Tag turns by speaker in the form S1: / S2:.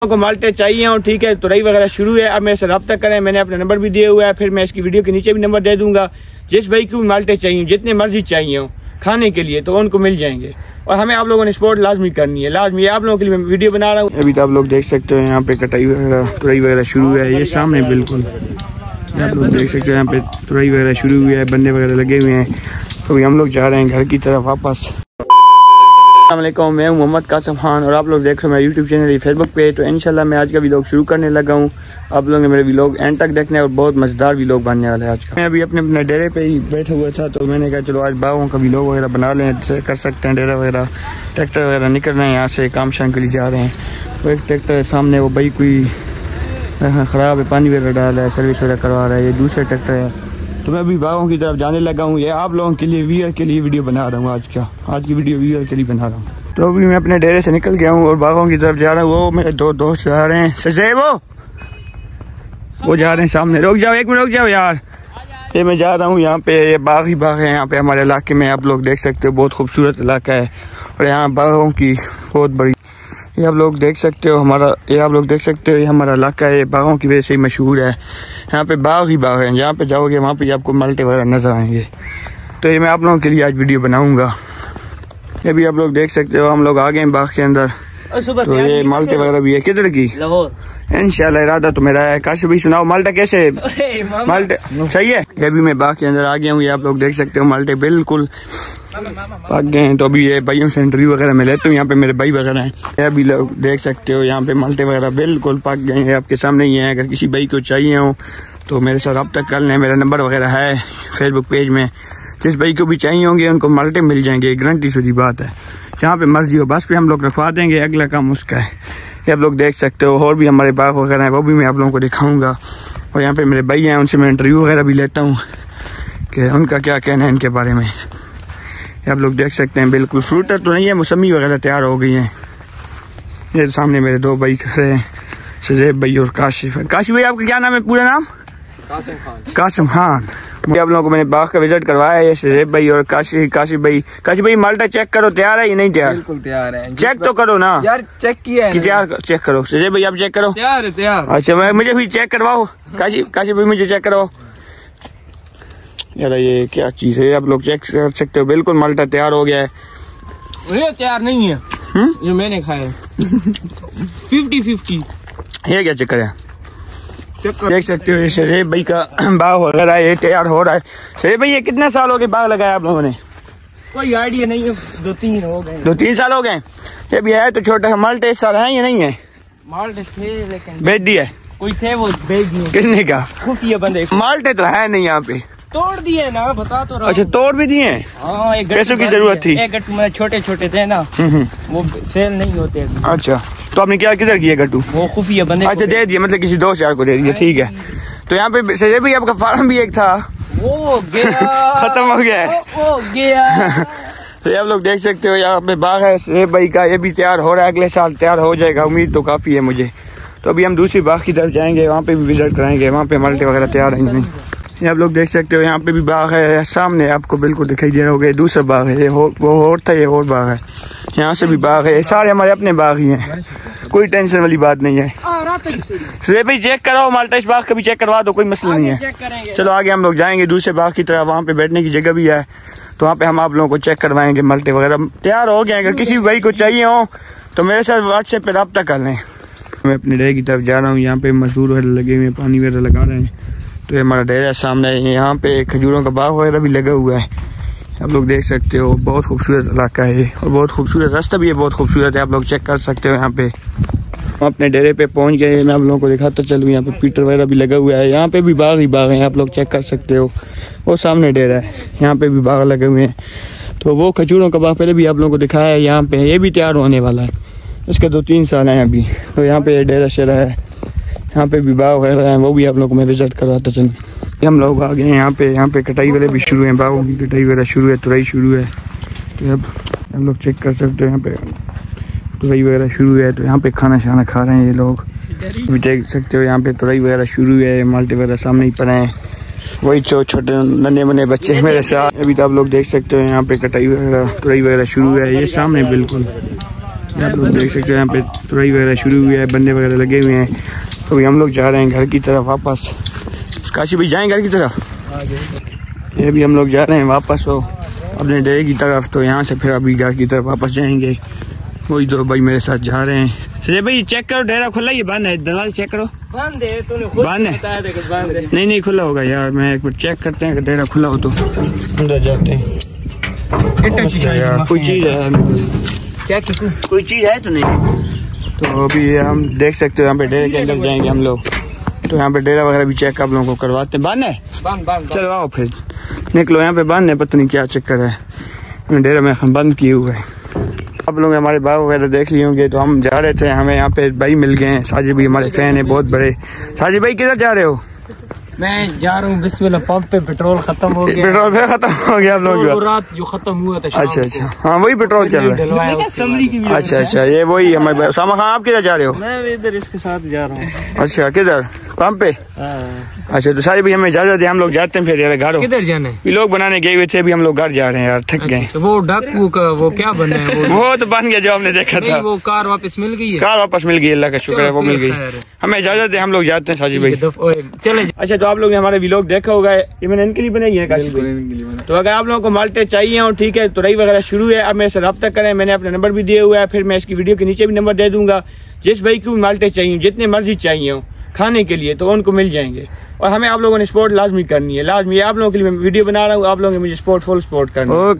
S1: को माल्टे चाहिए हो, ठीक है, तुरई वगैरह शुरू है। अब मेरे से रब्ता करें, मैंने अपना नंबर भी दिया हुआ है, फिर मैं इसकी वीडियो के नीचे भी नंबर दे दूंगा। जिस भाई को माल्टे चाहिए, जितने मर्जी चाहिए हो खाने के लिए, तो उनको मिल जाएंगे। और हमें आप लोगों ने सपोर्ट लाजमी करनी है, लाजमी। आप लोगों के लिए मैं वीडियो बना रहा हूँ। अभी तो आप लोग देख सकते हो यहाँ पे कटाई वगैरह तुरई वगैरह शुरू है, ये सामने बिल्कुल आप लोग देख सकते हो यहाँ पे तुरई वगैरह शुरू हुई है, बंदे वगैरह लगे हुए हैं। तो अभी हम लोग जा रहे हैं घर की तरफ वापस। अस्सलामुअलैकुम, मैं हूं मोहम्मद कासिम खान और आप लोग देख रहे हैं मेरा यूट्यूब चैनल फेसबुक पे। तो इंशाल्लाह मैं आज का व्लॉग शुरू करने लगा हूं। आप लोग ने मेरे व्लॉग एंड तक देखना है और बहुत मज़ेदार व्लॉग बनने वाला है आज का। मैं अभी अपने डेरे पे ही बैठा हुआ था, तो मैंने कहा चलो आज बागों का व्लॉग वगैरह बना लें, कर सकते हैं। डेरा वगैरह ट्रैक्टर वगैरह निकल रहे हैं, यहाँ से काम शाम के लिए जा रहे हैं। वो एक ट्रैक्टर है सामने, वो भाई कोई ख़राब है, पानी वगैरह डाल रहा है, सर्विस वगैरह करवा रहा है। ये दूसरा ट्रैक्टर है। तो मैं अभी बागों की तरफ जाने लगा हूँ। ये आप लोगों के लिए व्यूअर के लिए वीडियो बना रहा हूँ आज की वीडियो व्यूअर के लिए बना रहा हूँ। तो अभी मैं अपने डेरे से निकल गया हूँ और बागों की तरफ जा रहा हूँ। वो मेरे दो दोस्त जा रहे हैं, सजे वो जा रहे हैं सामने। रुक जाओ, एक मिनट रुक जाओ यार। ये मैं जा रहा हूँ, यहाँ पे ये बाग ही बाग है। यहाँ पे हमारे इलाके में आप लोग देख सकते हो, बहुत खूबसूरत इलाका है और यहाँ बागों की बहुत बड़ी, ये आप लोग देख सकते हो ये हमारा इलाका है। बागों की वजह से ही मशहूर है। यहाँ पे बाग ही बाग है, जहाँ पे जाओगे वहाँ पे आपको माल्टे वगैरह नजर आएंगे। तो ये मैं आप लोगों के लिए आज वीडियो बनाऊंगा। ये भी आप लोग देख सकते हो, हम लोग आ गए बाग के अंदर। तो ये माल्टे वगैरह भी है। किधर की? इंशाल्लाह इरादा तो मेरा है। काशी भाई सुनाओ, माल्टा कैसे? माल्टे सही है। ये भी मैं बाग के अंदर आ गया हूँ। ये आप लोग देख सकते हो माल्टे बिल्कुल पक गए हैं। तो अभी ये भाइयों से इंटरव्यू वगैरह मैं लेता हूँ। यहाँ पे मेरे भाई वगैरह हैं, ये अभी लोग देख सकते हो यहाँ पे माल्टे वगैरह बिल्कुल पक गए हैं, आपके सामने ही है। अगर किसी भाई को चाहिए हो तो मेरे साथ रब्ता कर लें, मेरा नंबर वगैरह है फेसबुक पेज में। जिस भाई को भी चाहिए होंगे उनको माल्टे मिल जाएंगे, गारंटी शुदी बात है। जहाँ पे मर्जी हो बस पे हम लोग रखवा देंगे, अगला काम उसका है। ये आप लोग देख सकते हो। और भी हमारे बाग वगैरह हैं, वो भी मैं आप लोगों को दिखाऊंगा। और यहाँ पे मेरे भाई हैं, उनसे मैं इंटरव्यू वगैरह भी लेता हूँ कि उनका क्या कहना है इनके बारे में। ये आप लोग देख सकते हैं बिल्कुल फ्रूट तो नहीं है, मौसमी वगैरह तैयार हो गई हैं। ये सामने मेरे दो भाई खड़े हैं, शजेब भाई और काशिफ। काशिफ भाई आपका क्या नाम है? पूरा नाम? कासिम खान। आप लोगों को मैंने बाग का विजिट करवाया है, शजेब भाई और काशिफ भाई माल्टा चेक करो, तैयार है या नहीं तैयार?
S2: बिल्कुल तैयार है।
S1: चेक तो करो ना
S2: यार, चेक किया है
S1: चेक करो। शजेब भाई आप चेक करो।
S2: तैयार।
S1: अच्छा मुझे भी चेक करवाओ। काशिफ भाई मुझे चेक करवाओ। यार ये क्या चीज है, आप लोग चेक कर सकते हो। बिल्कुल माल्टा तैयार हो गया है।
S2: ये तैयार नहीं है, ये मैंने खाया 50-50।
S1: ये क्या चक्कर है? देख सकते हो ये शरीफ भाई का बाग वगैरह ये तैयार हो रहा है। शरीफ भाई ये कितने साल हो गए बाग लगाया आप लोगों ने?
S2: कोई आइडिया नहीं है, 2-3 हो गए।
S1: 2-3 साल हो गए। ये भी है तो छोटा माल्टे इस साल है या नहीं है?
S2: माल्टे थे लेकिन
S1: बेच दिया।
S2: कोई थे वो बेच दिए।
S1: कितने का?
S2: खुफिया बंदे।
S1: माल्टे तो है नहीं यहाँ पे,
S2: तोड़ दिए ना, बता तो रहा।
S1: अच्छा तोड़ भी दिए?
S2: हाँ,
S1: पैसों की जरूरत थी।
S2: एक गट्टू में छोटे थे ना, वो सेल नहीं होते।
S1: अच्छा तो आपने क्या किधर किया गट्टू?
S2: वो खुफिया बंदे।
S1: अच्छा दे दिया, मतलब किसी दोस्त यार को दे दिया, ठीक है। तो यहाँ पे शजेब भाई आपका फार्म भी एक था,
S2: वो गया
S1: खत्म हो गया है।
S2: वो गया।
S1: तो आप लोग देख सकते हो यहाँ पे बाग है शजेब भाई का, ये भी तैयार हो रहा है, अगले साल तैयार हो जाएगा, उम्मीद तो काफी है मुझे। तो अभी हम दूसरी बाग की तरफ जाएंगे, वहाँ पे भी विजिट कराएंगे, वहाँ पे माल्टे वगैरह तैयार रहेंगे। ये आप लोग देख सकते हो यहाँ पे भी बाग है, सामने आपको बिल्कुल दिखाई दे रहा होगा। दूसरा बाग है, ये वो और था, ये और बाग है। यहाँ से भी बाग है, सारे हमारे अपने बाग ही हैं, कोई टेंशन वाली बात नहीं है। शजेब भाई चेक कराओ माल्टा, इस बाग का भी चेक करवा दो, कोई मसला नहीं है। चलो आगे हम लोग जाएंगे दूसरे बाग की तरफ, वहाँ पे बैठने की जगह भी है, तो वहाँ पे हम आप लोगों को चेक करवाएंगे। माल्टे वगैरह तैयार हो गए। अगर किसी भी भाई को चाहिए हो तो मेरे साथ व्हाट्सएप पे रब्ता कर लें। मैं अपने डेरे की तरफ जा रहा हूँ, यहाँ पे मजदूर वगैरह लगे हुए हैं, पानी वगैरह लगा रहे हैं। तो ये हमारा डेरा सामने है, यहाँ पे खजूरों का बाग वगैरह भी लगा हुआ है, आप लोग देख सकते हो। बहुत खूबसूरत इलाका है और बहुत खूबसूरत रास्ता भी है, बहुत खूबसूरत है, आप लोग चेक कर सकते हो। यहाँ पे हम अपने डेरे पे पहुँच गए, मैं आप लोगों को दिखाता चलूँ। यहाँ पे पीटर वगैरह भी लगा हुआ है, यहाँ पे भी बाग ही बाग है, आप लोग चेक कर सकते हो। वो सामने डेरा है, यहाँ पे भी बाग लगे हुए हैं। तो वो खजूरों का बाग पहले भी आप लोगों को दिखाया है, यहाँ पे ये भी तैयार होने वाला है, इसके 2-3 साल हैं अभी। तो यहाँ पे डेरा शेरा है, यहाँ पे भी बाग वगैरह है, वो भी आप लोग को मैं विजिट करवाता चलूँ। हम लोग आ गए हैं यहाँ पे कटाई वाले भी शुरू हैं, बागों की कटाई वगैरह शुरू है, तुरई शुरू है। तो अब हम लोग चेक कर सकते हो, यहाँ पे तुरई वगैरह शुरू है। तो यहाँ पे खाना शाना खा रहे हैं ये लोग, भी देख सकते हो। यहाँ पे तुरई वगैरह शुरू है, माल्टे वगैरह सामने ही पड़े हैं, वही छोटे नन्हे मुन्ने बच्चे मेरे साथ। अभी तो आप लोग देख सकते हो यहाँ पे कटाई वगैरह तुरई वगैरह शुरू है, ये सामने बिल्कुल आप लोग देख सकते हैं यहाँ पे तुरई वगैरह शुरू हुई है, बंदे वगैरह लगे हुए हैं। तो अभी हम लोग जा रहे हैं घर की तरफ वापस। काशी भाई जाएँ घर की तरफ? ये भी हम लोग जा रहे हैं वापस हो अपने डेरे की तरफ। तो यहाँ से फिर अभी घर की तरफ वापस जाएंगे। वही दो भाई मेरे साथ जा रहे हैं। संजय भाई चेक करो, डेरा खुला ही बंद है? दरवाजा चेक करो।
S2: बंद है, तूने खुद बताया था कि बंद है।
S1: नहीं खुला होगा यार, मैं एक बार चेक करते हैं कि डेरा खुला हो तो अंदर जाते हैं। यार कोई चीज़ है?
S2: चेक
S1: कोई चीज़ है तो नहीं? तो अभी हम देख सकते हो यहाँ पे डेरे के अंदर जाएंगे हम लोग। तो यहाँ पे डेरा वगैरह भी चेक आप लोगों को करवाते हैं। बंद है?
S2: बंद।
S1: चलो आओ फिर निकलो, यहाँ पे बंद है, पता नहीं क्या चक्कर है। डेरा में बंद किए हुए है। आप लोग हमारे बाग वगैरह देख लिए होंगे। तो हम जा रहे थे, हमें यहाँ पे भाई मिल गए हैं। साजिद भाई हमारे फैन है बहुत बड़े। साजिद भाई किधर जा रहे हो?
S2: मैं जा रहा हूँ बिस्मिल्लाह, पंप पे पेट्रोल खत्म हो गया।
S1: पेट्रोल फिर खत्म हो गया आप लोग?
S2: रात जो खत्म हुआ था।
S1: अच्छा हाँ वही पेट्रोल चल रहा है। अच्छा ये वही हमारे सामा खान। आप किधर जा रहे हो?
S2: मैं इधर इसके साथ जा रहा हूँ।
S1: अच्छा किधर? पंप पे? अच्छा तो सारी भी हमें इजाजत है, हम लोग जाते हैं फिर यार घर।
S2: किधर जाना है?
S1: लोग बनाने गए हुए थे, अभी हम लोग घर जा रहे हैं यार, थक गए।
S2: वो डाकू का वो क्या बना है?
S1: वो तो बन गया जो हमने देखा था।
S2: वो कार वापस मिल गई है?
S1: कार वापस मिल गई, अल्लाह का शुक्र है वो मिल गई। हमें इजाजत है, हम लोग जाते हैं साजिद भाई।
S2: चले।
S1: अच्छा तो आप लोग ने हमारे व्लॉग देखा होगा, ये मैंने इनके लिए बनाई है काशी भाई। तो अगर आप लोगों को माल्टे चाहिए हो, ठीक है, तुरई वगैरह शुरू है, अब मेरे से रब्ता करें। मैंने अपना नंबर भी दिया हुआ है, फिर मैं इसकी वीडियो के नीचे भी नंबर दे दूंगा। जिस भाई को माल्टे चाहिए, जितने मर्जी चाहिए हो खाने के लिए, तो उनको मिल जाएंगे। और हमें आप लोगों ने सपोर्ट लाजमी करनी है, लाजमी। आप लोगों के लिए मैं वीडियो बना रहा हूँ, आप लोगों ने मुझे फुल सपोर्ट करनी है।